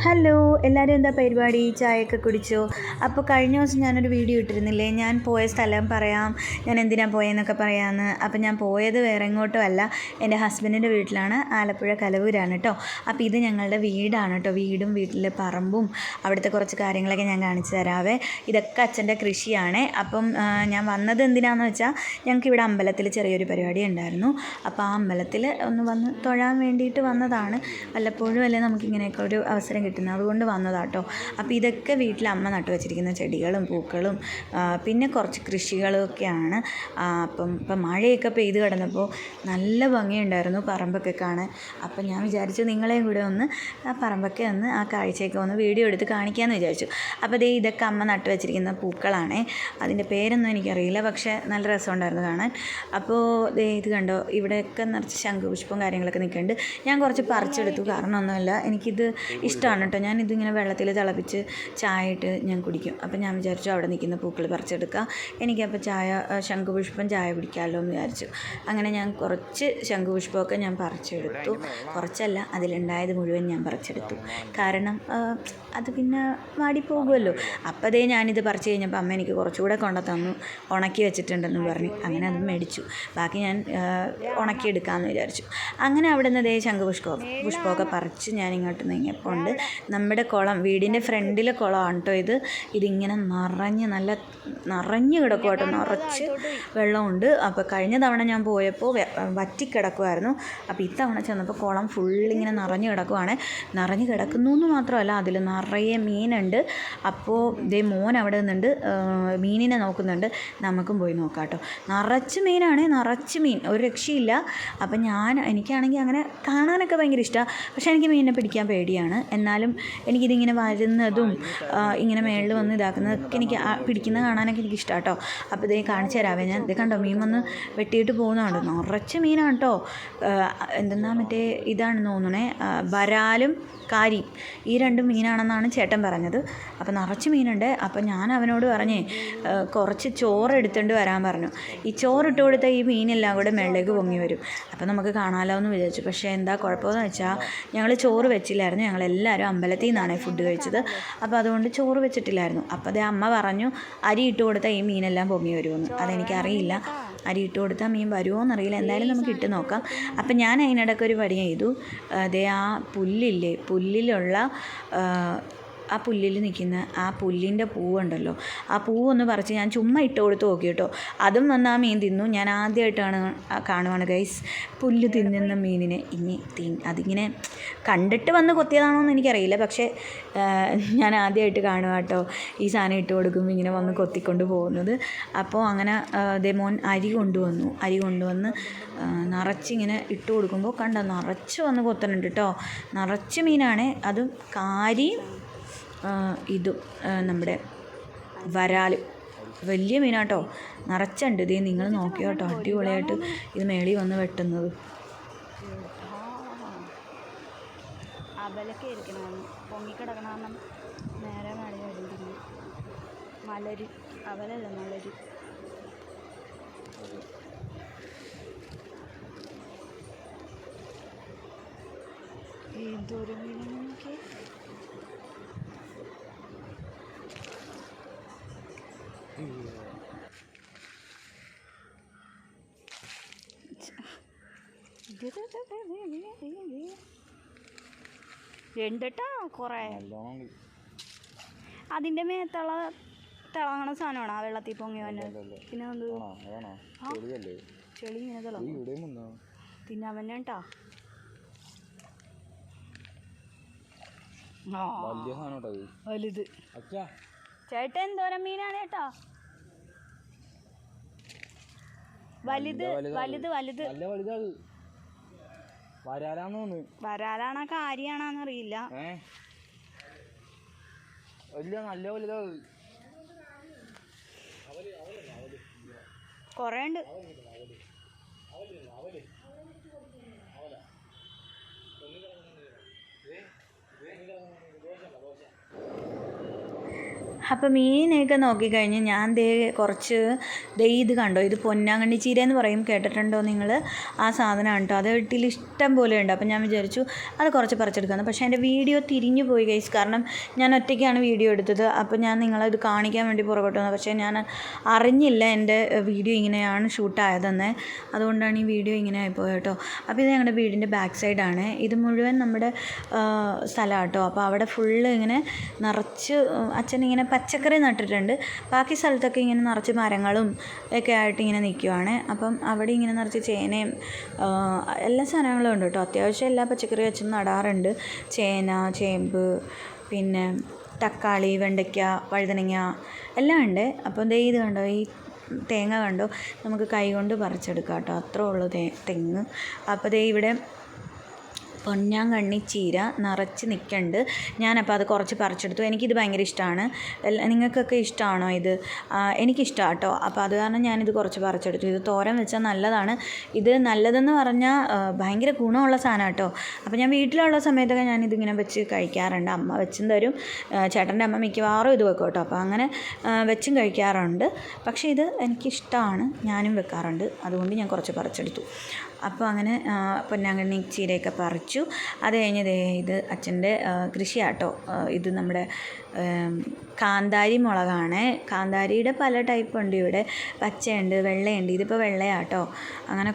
Hello, എല്ലാവരും എന്താ പരിപാടി? ചായയൊക്കെ കുടിച്ചോ? അപ്പോൾ കഴിഞ്ഞ ദിവസം ഞാനൊരു വീഡിയോ ഇട്ടിരുന്നില്ലേ, ഞാൻ പോയ സ്ഥലം പറയാം, ഞാൻ എന്തിനാണ് പോയതെന്നൊക്കെ പറയാമെന്ന്. അപ്പോൾ ഞാൻ പോയത് വേറെ എങ്ങോട്ടും അല്ല, എൻ്റെ ഹസ്ബൻഡിൻ്റെ വീട്ടിലാണ്, ആലപ്പുഴ കലവൂരാണ് കേട്ടോ. അപ്പോൾ ഇത് ഞങ്ങളുടെ വീടാണ് കേട്ടോ. വീടും വീട്ടിലെ പറമ്പും അവിടുത്തെ കുറച്ച് കാര്യങ്ങളൊക്കെ ഞാൻ കാണിച്ചു തരാവേ. ഇതൊക്കെ അച്ഛൻ്റെ കൃഷിയാണ്. അപ്പം ഞാൻ വന്നത് എന്തിനാണെന്ന് വെച്ചാൽ, ഞങ്ങൾക്ക് ഇവിടെ അമ്പലത്തിൽ ചെറിയൊരു പരിപാടി ഉണ്ടായിരുന്നു. അപ്പോൾ ആ അമ്പലത്തിൽ ഒന്ന് വന്ന് തൊഴാൻ വേണ്ടിയിട്ട് വന്നതാണ്. വല്ലപ്പോഴും അല്ലേ നമുക്കിങ്ങനെയൊക്കെ ഒരു അവസരം കിട്ടുന്നത്, അതുകൊണ്ട് വന്നതാട്ടോ. അപ്പോൾ ഇതൊക്കെ വീട്ടിൽ അമ്മ നട്ടു വെച്ചിരിക്കുന്ന ചെടികളും പൂക്കളും പിന്നെ കുറച്ച് കൃഷികളൊക്കെയാണ്. ഇപ്പം മഴയൊക്കെ പെയ്ത് കിടന്നപ്പോൾ നല്ല ഭംഗിയുണ്ടായിരുന്നു പറമ്പൊക്കെ കാണാൻ. അപ്പം ഞാൻ വിചാരിച്ചു നിങ്ങളെയും കൂടെ ഒന്ന് ആ പറമ്പൊക്കെ ഒന്ന് ആ കാഴ്ചയൊക്കെ ഒന്ന് വീഡിയോ എടുത്ത് കാണിക്കാമെന്ന് വിചാരിച്ചു. അപ്പോൾ ഇതൊക്കെ അമ്മ നട്ടു വെച്ചിരിക്കുന്ന പൂക്കളാണേ. അതിൻ്റെ പേരൊന്നും എനിക്കറിയില്ല, പക്ഷേ നല്ല രസമുണ്ടായിരുന്നു കാണാൻ. അപ്പോൾ ഇത് കണ്ടോ, ഇവിടെയൊക്കെ നിറച്ച് ശംഖുപുഷ്പം കാര്യങ്ങളൊക്കെ നിൽക്കുന്നുണ്ട്. ഞാൻ കുറച്ച് പറിച്ചെടുത്തു, കാരണമൊന്നുമില്ല, എനിക്കിത് ഇഷ്ടമാണ് കേട്ടോ. ഞാനിതിങ്ങനെ വെള്ളത്തിൽ തിളപ്പിച്ച് ചായ ഇട്ട് ഞാൻ കുടിക്കും. അപ്പം ഞാൻ വിചാരിച്ചു അവിടെ നിൽക്കുന്ന പൂക്കൾ പറിച്ചെടുക്കാം, എനിക്കപ്പോൾ ശംഖുപുഷ്പം ചായ കുടിക്കാമല്ലോ എന്ന് വിചാരിച്ചു. അങ്ങനെ ഞാൻ കുറച്ച് ശംഖുപുഷ്പമൊക്കെ ഞാൻ പറിച്ചെടുത്തു. കുറച്ചല്ല, അതിലുണ്ടായത് മുഴുവൻ ഞാൻ പറിച്ചെടുത്തു. കാരണം അത് പിന്നെ വാടിപ്പോകുമല്ലോ. അപ്പോൾ ഞാനിത് പറിച്ച് കഴിഞ്ഞപ്പോൾ അമ്മ എനിക്ക് കുറച്ചുകൂടെ കൊണ്ടു തന്നു, ഉണക്കി വെച്ചിട്ടുണ്ടെന്ന് പറഞ്ഞു. അങ്ങനെ അത് മേടിച്ചു. ബാക്കി ഞാൻ ഉണക്കിയെടുക്കാമെന്ന് വിചാരിച്ചു. അങ്ങനെ അവിടെ നിന്ന് പുഷ്പമൊക്കെ പറിച്ച് ഞാൻ ഇങ്ങോട്ട് നീങ്ങിയപ്പോൾ ഉണ്ട് നമ്മുടെ കുളം, വീടിൻ്റെ ഫ്രണ്ടിലെ കുളമാണ് കേട്ടോ ഇതിങ്ങനെ നിറഞ്ഞ് കിടക്കും കേട്ടോ, നിറച്ച് വെള്ളമുണ്ട്. അപ്പോൾ കഴിഞ്ഞ തവണ ഞാൻ പോയപ്പോൾ വറ്റിക്കിടക്കുമായിരുന്നു. അപ്പോൾ ഇത്തവണ ചെന്നപ്പോൾ കുളം ഫുള്ളിങ്ങനെ നിറഞ്ഞ് കിടക്കുവാണ്. നിറഞ്ഞ് കിടക്കുന്നു എന്ന് മാത്രമല്ല, അതിൽ നിറയെ മീനുണ്ട്. അപ്പോൾ മോൻ അവിടെ നിന്നുണ്ട്, മീനിനെ നോക്കുന്നുണ്ട്. നമുക്കും പോയി നോക്കാം കേട്ടോ. നിറച്ച് മീനാണ്, നിറച്ച് മീൻ, ഒരു രക്ഷയില്ല. അപ്പം എനിക്കാണെങ്കിൽ അങ്ങനെ കാണാനൊക്കെ ഭയങ്കര ഇഷ്ടമാണ്, പക്ഷേ എനിക്ക് മീനിനെ പിടിക്കാൻ പേടിയാണ്. എന്നാലും എനിക്കിതിങ്ങനെ വരുന്നതും ഇങ്ങനെ മേളിൽ വന്ന് ഇതാക്കുന്നതൊക്കെ എനിക്ക് പിടിക്കുന്നത് കാണാനൊക്കെ എനിക്ക് ഇഷ്ടമാണ് കേട്ടോ. അപ്പോൾ കാണിച്ചു തരാവേ ഞാൻ. കണ്ടോ, മീൻ വന്ന് വെട്ടിയിട്ട് പോകുന്നുണ്ട്. നിറച്ച് മീനാണ് കേട്ടോ. എന്തെന്നാ മറ്റേ ഇതാണെന്ന് തോന്നണേ, വരാലും കാരിയും, ഈ രണ്ടും മീനാണെന്നാണ് ചേട്ടൻ പറഞ്ഞത്. അപ്പോൾ നിറച്ച് മീനുണ്ട്. അപ്പോൾ ഞാൻ അവനോട് പറഞ്ഞേ കുറച്ച് ചോറ് എടുത്തുകൊണ്ട് വരാൻ പറഞ്ഞു. ഈ ചോറിട്ട് കൊടുത്താൽ ഈ മീനെല്ലാം കൂടെ മേളിലേക്ക് പൊങ്ങി വരും. അപ്പോൾ നമുക്ക് കാണാമല്ലോ എന്ന് വിചാരിച്ചു. പക്ഷേ എന്താ കുഴപ്പമെന്ന് വെച്ചാൽ, ഞങ്ങൾ ചോറ് വെച്ചില്ലായിരുന്നു. ഞങ്ങളെല്ലാവരും അമ്പലത്തിൽ നിന്നാണ് ഫുഡ് കഴിച്ചത്. അപ്പോൾ അതുകൊണ്ട് ചോറ് വെച്ചിട്ടില്ലായിരുന്നു. അപ്പോൾ അമ്മ പറഞ്ഞു അരി ഇട്ട് കൊടുത്താൽ ഈ മീനെല്ലാം പൊങ്ങി വരുമെന്ന്. അതെനിക്കറിയില്ല, അരി ഇട്ട് കൊടുത്താൽ മീൻ വരുമോ എന്നറിയില്ല. എന്തായാലും നമുക്ക് ഇട്ട് നോക്കാം. അപ്പം ഞാൻ അതിനിടയ്ക്ക് ഒരു പണി ചെയ്തു. ആ പുല്ലില്ലേ, പുല്ലിലുള്ള ആ പുല്ലിൽ നിൽക്കുന്ന ആ പുല്ലിൻ്റെ പൂവുണ്ടല്ലോ, ആ പൂവൊന്ന് പറിച്ച് ഞാൻ ചുമ്മാ ഇട്ട് കൊടുത്ത് നോക്കി കേട്ടോ. അതും വന്ന് ആ മീൻ തിന്നു. ഞാൻ ആദ്യമായിട്ടാണ് കാണുവാണ് ഗൈസ് പുല്ല് തിന്നുന്ന മീനിനെ. അതിങ്ങനെ കണ്ടിട്ട് വന്ന് കൊത്തിയതാണോ എന്ന് എനിക്കറിയില്ല, പക്ഷേ ഞാൻ ആദ്യമായിട്ട് കാണുക കേട്ടോ ഈ സാധനം ഇട്ട് കൊടുക്കുമ്പോൾ ഇങ്ങനെ വന്ന് കൊത്തിക്കൊണ്ട് പോകുന്നത്. അപ്പോൾ അങ്ങനെ മോൻ അരി കൊണ്ടുവന്ന് നിറച്ചിങ്ങനെ ഇട്ട് കൊടുക്കുമ്പോൾ കണ്ടോ, നിറച്ച് വന്ന് കൊത്തുന്നുണ്ട് കേട്ടോ. നിറച്ച് മീനാണ്, അതും കാരിയും ഇതും നമ്മുടെ വരാൽ, വലിയ മീനാട്ടോ, നിറച്ചുണ്ട്. നിങ്ങൾ നോക്കിയോ കേട്ടോ, അടിപൊളിയായിട്ട് ഇത് മേളിൽ വന്ന് വെട്ടുന്നത്. അബലൊക്കെ ഇരിക്കണമെന്ന് പൊങ്ങിക്കിടക്കണം, നേരെ മഴ അടിക്കുന്നു. മലര് അവലല്ല, മലര്. എന്തൊരു മീനൊക്കെ ഉണ്ടട്ടാ കുറേ. അതിൻ്റെ മേത്തുള്ള തിളങ്ങണ സാധനമാണ് ആ വെള്ളത്തിൽ പൊങ്ങി വന്നത്. പിന്നെ ചെളി ഇങ്ങനെ തിളങ്ങും. പിന്നെ അവനെ കേട്ടാ വലുത്. ചേട്ടൻ എന്തോരം മീനാണ് ചേട്ടാ, വലുത് വലുത് വലുത്. വരാലാണോ കാര്യാണോന്നറിയില്ല. കുറേ ഉണ്ട്. അപ്പം മീനൊക്കെ നോക്കിക്കഴിഞ്ഞ് ഞാൻ കുറച്ച് ഇത് കണ്ടോ, ഇത് പൊന്നാങ്കണ്ണി ചീര എന്ന് പറയും, കേട്ടിട്ടുണ്ടോ നിങ്ങൾ? ആ സാധനമാണ് കേട്ടോ. അത് വീട്ടിൽ ഇഷ്ടം പോലെ ഉണ്ട്. അപ്പം ഞാൻ വിചാരിച്ചു അത് കുറച്ച് പറിച്ചെടുക്കാമെന്ന്. പക്ഷേ എൻ്റെ വീഡിയോ തിരിഞ്ഞു പോയി ഗൈസ്, കാരണം ഞാൻ ഒറ്റയ്ക്കാണ് വീഡിയോ എടുത്തത്. അപ്പോൾ ഞാൻ നിങ്ങളത് കാണിക്കാൻ വേണ്ടി പുറകോട്ട് വന്നത്. പക്ഷേ ഞാൻ അറിഞ്ഞില്ല എൻ്റെ വീഡിയോ ഇങ്ങനെയാണ് ഷൂട്ടായതെന്ന്. അതുകൊണ്ടാണ് ഈ വീഡിയോ ഇങ്ങനെ ആയിപ്പോയത് കേട്ടോ. അപ്പോൾ ഇത് ഞങ്ങളുടെ വീടിൻ്റെ ബാക്ക് സൈഡാണ്. ഇത് മുഴുവൻ നമ്മുടെ സ്ഥലമാണ് കേട്ടോ. അപ്പോൾ അവിടെ ഫുള്ള് ഇങ്ങനെ നിറച്ച് അച്ഛൻ ഇങ്ങനെ പച്ചക്കറി നട്ടിട്ടുണ്ട്. ബാക്കി സ്ഥലത്തൊക്കെ ഇങ്ങനെ നിറച്ച് മരങ്ങളും ഒക്കെ ആയിട്ട് ഇങ്ങനെ നിൽക്കുവാണ്. അപ്പം അവിടെ ഇങ്ങനെ നിറച്ച് ചേനയും എല്ലാ സാധനങ്ങളും ഉണ്ട് കേട്ടോ. അത്യാവശ്യം എല്ലാ പച്ചക്കറി അച്ഛൻ നടാറുണ്ട്. ചേന, ചേമ്പ്, പിന്നെ തക്കാളി, വെണ്ടയ്ക്ക, വഴുതനങ്ങ എല്ലാം ഉണ്ട്. അപ്പം ഇത് കണ്ടോ, ഈ തേങ്ങ കണ്ടോ, നമുക്ക് കൈ കൊണ്ട് പറിച്ചെടുക്കാം കേട്ടോ. അത്രേ ഉള്ളൂ തെങ്ങ്. അപ്പോൾ ഇവിടെ പൊന്നാങ്കണ്ണി ചീര നിറച്ച് നിൽക്കുന്നുണ്ട്. ഞാനപ്പോൾ അത് കുറച്ച് പറിച്ചെടുത്തു. എനിക്കിത് ഭയങ്കര ഇഷ്ടമാണ്. നിങ്ങൾക്കൊക്കെ ഇഷ്ടമാണോ ഇത്? എനിക്കിഷ്ടമാണ് കേട്ടോ. അപ്പോൾ അത് കാരണം ഞാനിത് കുറച്ച് പറിച്ചെടുത്തു. ഇത് തോരൻ വെച്ചാൽ നല്ലതാണ്. ഇത് നല്ലതെന്ന് പറഞ്ഞാൽ ഭയങ്കര ഗുണമുള്ള സാധനം കേട്ടോ. അപ്പോൾ ഞാൻ വീട്ടിലുള്ള സമയത്തൊക്കെ ഞാനിതിങ്ങനെ വെച്ച് കഴിക്കാറുണ്ട്. അമ്മ വെച്ചും തരും. ചേട്ടൻ്റെ അമ്മ മിക്കവാറും ഇത് വെക്കും കേട്ടോ. അപ്പോൾ അങ്ങനെ വെച്ചും കഴിക്കാറുണ്ട്. പക്ഷേ ഇത് എനിക്കിഷ്ടമാണ്, ഞാനും വെക്കാറുണ്ട്. അതുകൊണ്ട് ഞാൻ കുറച്ച് പറിച്ചെടുത്തു. അപ്പോൾ അങ്ങനെ പൊന്നാങ്കണ്ണി ചീരയൊക്കെ പറിച്ചു. അത് കഴിഞ്ഞ് ഇത് അച്ഛൻ്റെ കൃഷിയാട്ടോ. ഇത് നമ്മുടെ കാന്താരി മുളകാണ്. കാന്താരിയുടെ പല ടൈപ്പ് ഉണ്ട് ഇവിടെ. പച്ചയുണ്ട്, വെള്ളയുണ്ട്. ഇതിപ്പോൾ വെള്ളയാട്ടോ. അങ്ങനെ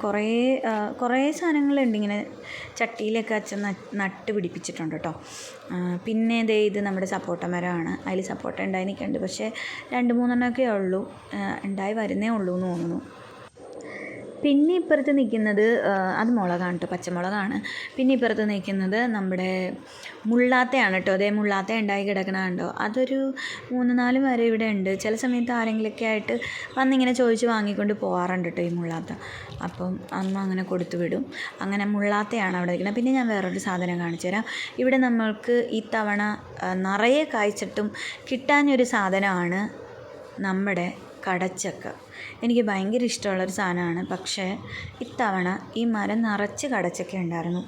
കുറേ സാധനങ്ങളുണ്ട് ഇങ്ങനെ ചട്ടിയിലൊക്കെ അച്ഛൻ നട്ട് പിടിപ്പിച്ചിട്ടുണ്ട് കേട്ടോ. പിന്നെ ഇത് നമ്മുടെ സപ്പോട്ട മരമാണ്. അതിൽ സപ്പോട്ട ഉണ്ടായി നിൽക്കുന്നുണ്ട്. പക്ഷേ 2-3 ഉള്ളൂ, ഉണ്ടായി വരുന്നേ ഉള്ളൂ എന്ന് തോന്നുന്നു. പിന്നെ ഇപ്പുറത്ത് നിൽക്കുന്നത് അത് മുളകാണ് കേട്ടോ, പച്ചമുളകാണ്. പിന്നെ ഇപ്പുറത്ത് നിൽക്കുന്നത് നമ്മുടെ മുള്ളാത്തയാണ് കേട്ടോ. അതേ മുള്ളാത്ത ഉണ്ടായി കിടക്കണ കണ്ടോ. അതൊരു 3-4 വരെ ഇവിടെ ഉണ്ട്. ചില സമയത്ത് ആരെങ്കിലുമൊക്കെ ആയിട്ട് വന്നിങ്ങനെ ചോദിച്ച് വാങ്ങിക്കൊണ്ട് പോകാറുണ്ട് കേട്ടോ ഈ മുള്ളാത്ത. അപ്പം അമ്മ അങ്ങനെ കൊടുത്തു വിടും. അങ്ങനെ മുള്ളാത്തയാണ് അവിടെ നിൽക്കുന്നത്. പിന്നെ ഞാൻ വേറൊരു സാധനം കാണിച്ചു തരാം. ഇവിടെ നമ്മൾക്ക് ഈ തവണ നിറയെ കായ്ച്ചിട്ടും കിട്ടാഞ്ഞൊരു സാധനമാണ് നമ്മുടെ കടച്ചക്ക. എനിക്ക് ഭയങ്കര ഇഷ്ടമുള്ളൊരു സാധനമാണ്. പക്ഷേ ഇത്തവണ ഈ മരം നിറച്ച് കടച്ചക്ക ഉണ്ടായിരുന്നു.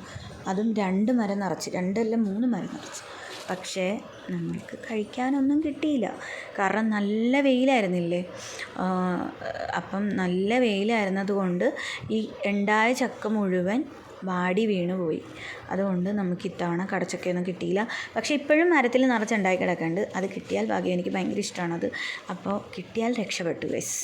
അതും 2 മരം നിറച്ച്, 2 അല്ല 3 മരം നിറച്ച്. പക്ഷേ നമ്മൾക്ക് കഴിക്കാനൊന്നും കിട്ടിയില്ല. കാരണം നല്ല വെയിലായിരുന്നില്ലേ. അപ്പം നല്ല വെയിലായിരുന്നത് കൊണ്ട് ഈ ഉണ്ടായ ചക്ക മുഴുവൻ വാടി വീണു പോയി. അതുകൊണ്ട് നമുക്ക് ഇത്തവണ കടച്ചക്കയൊന്നും കിട്ടിയില്ല. പക്ഷേ ഇപ്പോഴും മരത്തിൽ നിറച്ചുണ്ടായി കിടക്കുന്നുണ്ട്. അത് കിട്ടിയാൽ ഭാഗ്യം. എനിക്ക് ഭയങ്കര ഇഷ്ടമാണത്. അപ്പോൾ കിട്ടിയാൽ രക്ഷപ്പെട്ടു ഗൈസ്.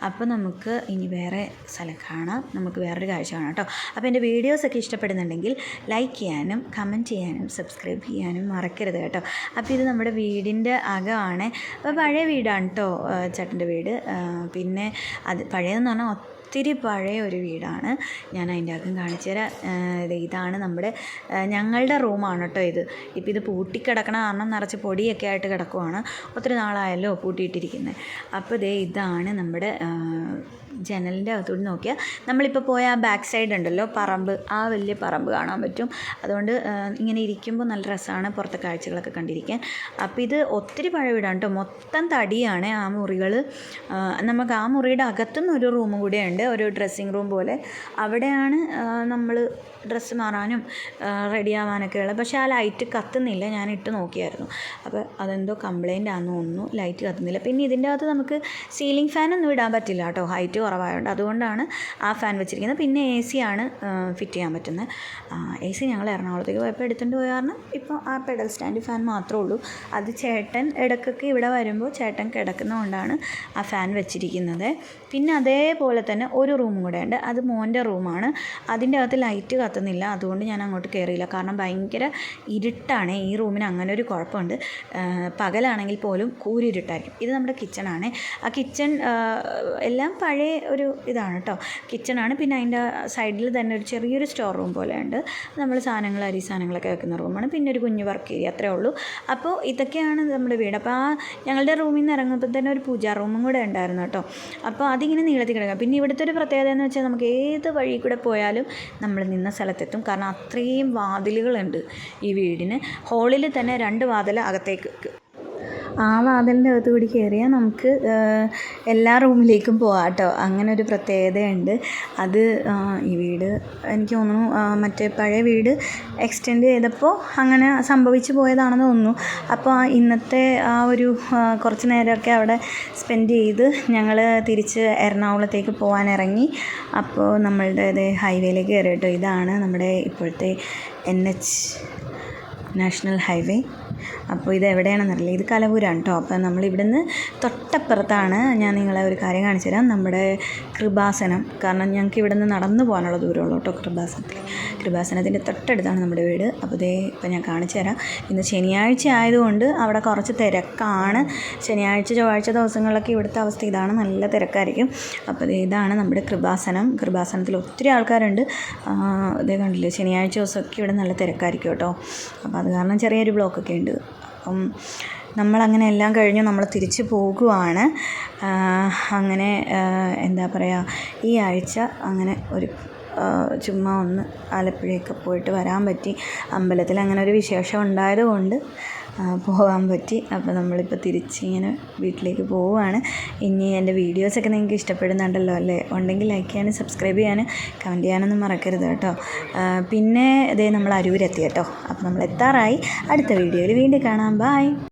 അപ്പോൾ നമുക്ക് ഇനി വേറെ സ്ഥലം കാണാം. നമുക്ക് വേറൊരു കാഴ്ച കാണാം കേട്ടോ. അപ്പോൾ എൻ്റെ വീഡിയോസൊക്കെ ഇഷ്ടപ്പെടുന്നുണ്ടെങ്കിൽ ലൈക്ക് ചെയ്യാനും കമൻറ്റ് ചെയ്യാനും സബ്സ്ക്രൈബ് ചെയ്യാനും മറക്കരുത് കേട്ടോ. അപ്പോൾ ഇത് നമ്മുടെ വീടിൻ്റെ അകമാണ്. അപ്പോൾ പഴയ വീടാണ് കേട്ടോ ചേട്ടൻ്റെ വീട്. പിന്നെ അത് പഴയതെന്ന് പറഞ്ഞാൽ ഒത്തിരി പഴയ ഒരു വീടാണ്. ഞാൻ അതിൻ്റെ അകം കാണിച്ചു തരാം. ഇതാണ് നമ്മുടെ ഞങ്ങളുടെ റൂമാണ് കേട്ടോ ഇത്. ഇപ്പോൾ ഇത് പൂട്ടിക്കിടക്കണ കാരണം നിറച്ച് പൊടിയൊക്കെ ആയിട്ട് കിടക്കുവാണ്. ഒത്തിരി നാളായല്ലോ പൂട്ടിയിട്ടിരിക്കുന്നത്. അപ്പോൾ ഇതാണ് നമ്മുടെ ജനലിൻ്റെ അകത്തോട്ട് നോക്കിയാൽ നമ്മളിപ്പോൾ പോയ ആ ബാക്ക് സൈഡ് ഉണ്ടല്ലോ, പറമ്പ്, ആ വലിയ പറമ്പ് കാണാൻ പറ്റും. അതുകൊണ്ട് ഇങ്ങനെ ഇരിക്കുമ്പോൾ നല്ല രസമാണ് പുറത്തെ കാഴ്ചകളൊക്കെ കണ്ടിരിക്കാൻ. അപ്പോൾ ഇത് ഒത്തിരി പഴയ വീടാണ് കേട്ടോ. മൊത്തം തടിയാണ് ആ മുറികൾ. നമുക്ക് ആ മുറിയുടെ അകത്തുനിന്ന് ഒരു റൂമും കൂടെ ഉണ്ട്, ഒരു ഡ്രസ്സിങ് റൂം പോലെ. അവിടെയാണ് നമ്മൾ ഡ്രസ്സ് മാറാനും റെഡി ആവാനൊക്കെ ഉള്ളത്. പക്ഷേ ആ ലൈറ്റ് കത്തുന്നില്ല. ഞാൻ ഇട്ട് നോക്കിയായിരുന്നു. അപ്പോൾ അതെന്തോ കംപ്ലൈൻ്റ് ആണെന്ന് തോന്നുന്നു, ലൈറ്റ് കത്തുന്നില്ല. പിന്നെ ഇതിൻ്റെ അകത്ത് നമുക്ക് സീലിംഗ് ഫാനൊന്നും ഇടാൻ പറ്റില്ല കേട്ടോ, ഹൈറ്റ് കുറവായതുകൊണ്ട്. അതുകൊണ്ടാണ് ആ ഫാൻ വെച്ചിരിക്കുന്നത്. പിന്നെ AC ആണ് ഫിറ്റ് ചെയ്യാൻ പറ്റുന്നത്. AC ഞങ്ങൾ എറണാകുളത്തേക്ക് പോയപ്പോൾ എടുത്തുകൊണ്ട് പോയ കാരണം ഇപ്പോൾ ആ പെഡൽ സ്റ്റാൻഡ് ഫാൻ മാത്രമേ ഉള്ളൂ. അത് ചേട്ടൻ ഇടയ്ക്കൊക്കെ ഇവിടെ വരുമ്പോൾ ചേട്ടൻ കിടക്കുന്നതുകൊണ്ടാണ് ആ ഫാൻ വെച്ചിരിക്കുന്നത്. പിന്നെ അതേപോലെ തന്നെ ഒരു റൂമും കൂടെ ഉണ്ട്. അത് മോൻ്റെ റൂമാണ്. അതിൻ്റെ അകത്ത് ലൈറ്റ് കത്തുന്നില്ല. അതുകൊണ്ട് ഞാൻ അങ്ങോട്ട് കയറിയില്ല. കാരണം ഭയങ്കര ഇരുട്ടാണ്. ഈ റൂമിന് അങ്ങനെ ഒരു കുഴപ്പമുണ്ട്. പകലാണെങ്കിൽ പോലും കൂരിരുട്ടായിരിക്കും. ഇത് നമ്മുടെ കിച്ചണാണ്. ആ കിച്ചൺ എല്ലാം പഴയ ഒരു ഇതാണ് കേട്ടോ, കിച്ചണാണ്. പിന്നെ അതിൻ്റെ സൈഡിൽ തന്നെ ഒരു ചെറിയൊരു സ്റ്റോർ റൂം പോലെ ഉണ്ട്. നമ്മൾ സാധനങ്ങൾ, അരി സാധനങ്ങളൊക്കെ വെക്കുന്ന റൂമാണ്. പിന്നെ ഒരു കുഞ്ഞു വർക്ക് ഏരിയ, അത്രേ ഉള്ളൂ. അപ്പോൾ ഇതൊക്കെയാണ് നമ്മുടെ വീട്. അപ്പോൾ ഞങ്ങളുടെ റൂമിൽ നിന്ന് ഇറങ്ങുമ്പോൾ തന്നെ ഒരു പൂജാ റൂമും കൂടെ ഉണ്ടായിരുന്നു കേട്ടോ. അപ്പോൾ അതിങ്ങനെ നീളത്തിൽ കിടക്കാം. പിന്നെ ഇവിടുത്തെ ഒരു പ്രത്യേകത എന്ന് വെച്ചാൽ നമുക്ക് ഏത് വഴി കൂടെ പോയാലും നമ്മൾ നിന്ന സ്ഥലത്തെത്തും. കാരണം അത്രയും വാതിലുകളുണ്ട് ഈ വീടിന്. ഹോളിൽ തന്നെ 2 വാതിൽ അകത്തേക്ക്. ആ വാതിലിൻ്റെ അകത്ത് കൂടി കയറിയാൽ നമുക്ക് എല്ലാ റൂമിലേക്കും പോകാം കേട്ടോ. അങ്ങനെ ഒരു പ്രത്യേകതയുണ്ട്. അത് ഈ വീട് എനിക്ക് തോന്നുന്നു മറ്റേ പഴയ വീട് എക്സ്റ്റെൻഡ് ചെയ്തപ്പോൾ അങ്ങനെ സംഭവിച്ചു പോയതാണെന്ന് തോന്നുന്നു. അപ്പോൾ ഇന്നത്തെ ആ ഒരു കുറച്ച് നേരമൊക്കെ അവിടെ സ്പെൻഡ് ചെയ്ത് ഞങ്ങൾ തിരിച്ച് എറണാകുളത്തേക്ക് പോകാനിറങ്ങി. അപ്പോൾ നമ്മളുടെ ഹൈവേയിലേക്ക് കയറി കേട്ടോ. ഇതാണ് നമ്മുടെ ഇപ്പോഴത്തെ NH നാഷണൽ ഹൈവേ. അപ്പോൾ ഇത് എവിടെയാണെന്നറിയില്ല, ഇത് കലവൂരാണ് കേട്ടോ. അപ്പോൾ നമ്മളിവിടുന്ന് തൊട്ടപ്പുറത്താണ്, ഞാൻ നിങ്ങളെ ഒരു കാര്യം കാണിച്ചു തരാം, നമ്മുടെ കൃപാസനം. കാരണം ഞങ്ങൾക്ക് ഇവിടുന്ന് നടന്നു പോകാനുള്ള ദൂരമുള്ളൂ കേട്ടോ കൃപാസനത്തിൻ്റെ തൊട്ടടുത്താണ് നമ്മുടെ വീട്. അപ്പോൾ ഇപ്പോൾ ഞാൻ കാണിച്ചു തരാം. ഇന്ന് ശനിയാഴ്ച ആയതുകൊണ്ട് അവിടെ കുറച്ച് തിരക്കാണ്. ശനിയാഴ്ച ചൊവ്വാഴ്ച ദിവസങ്ങളിലൊക്കെ ഇവിടുത്തെ അവസ്ഥ ഇതാണ്, നല്ല തിരക്കായിരിക്കും. അപ്പോൾ ഇതാണ് നമ്മുടെ കൃപാസനത്തിൽ ഒത്തിരി ആൾക്കാരുണ്ട്. ഇതേ കണ്ടില്ലേ, ശനിയാഴ്ച ദിവസമൊക്കെ ഇവിടെ നല്ല തിരക്കായിരിക്കും കേട്ടോ. അപ്പോൾ അത് കാരണം ചെറിയൊരു ബ്ലോക്കൊക്കെ ഉണ്ട്. അപ്പം നമ്മളങ്ങനെ എല്ലാം കഴിഞ്ഞു നമ്മൾ തിരിച്ച് പോകുവാണ്. അങ്ങനെ എന്താ പറയുക, ഈ ആഴ്ച അങ്ങനെ ഒരു ചുമ്മാ ഒന്ന് ആലപ്പുഴയൊക്കെ പോയിട്ട് വരാൻ പറ്റി. അമ്പലത്തിൽ അങ്ങനെ ഒരു വിശേഷം ഉണ്ടായതുകൊണ്ട് പോകാൻ പറ്റി. അപ്പോൾ നമ്മളിപ്പോൾ തിരിച്ചിങ്ങനെ വീട്ടിലേക്ക് പോവുകയാണ്. ഇനി എൻ്റെ വീഡിയോസൊക്കെ നിങ്ങൾക്ക് ഇഷ്ടപ്പെടുന്നുണ്ടല്ലോ അല്ലേ? ഉണ്ടെങ്കിൽ ലൈക്ക് ചെയ്യാനും സബ്സ്ക്രൈബ് ചെയ്യാനും കമൻറ്റ് ചെയ്യാനൊന്നും മറക്കരുത് കേട്ടോ. പിന്നെ നമ്മൾ അരൂരെത്തി കേട്ടോ. അപ്പോൾ നമ്മൾ എത്താറായി. അടുത്ത വീഡിയോയിൽ വീണ്ടും കാണാം. ബൈ.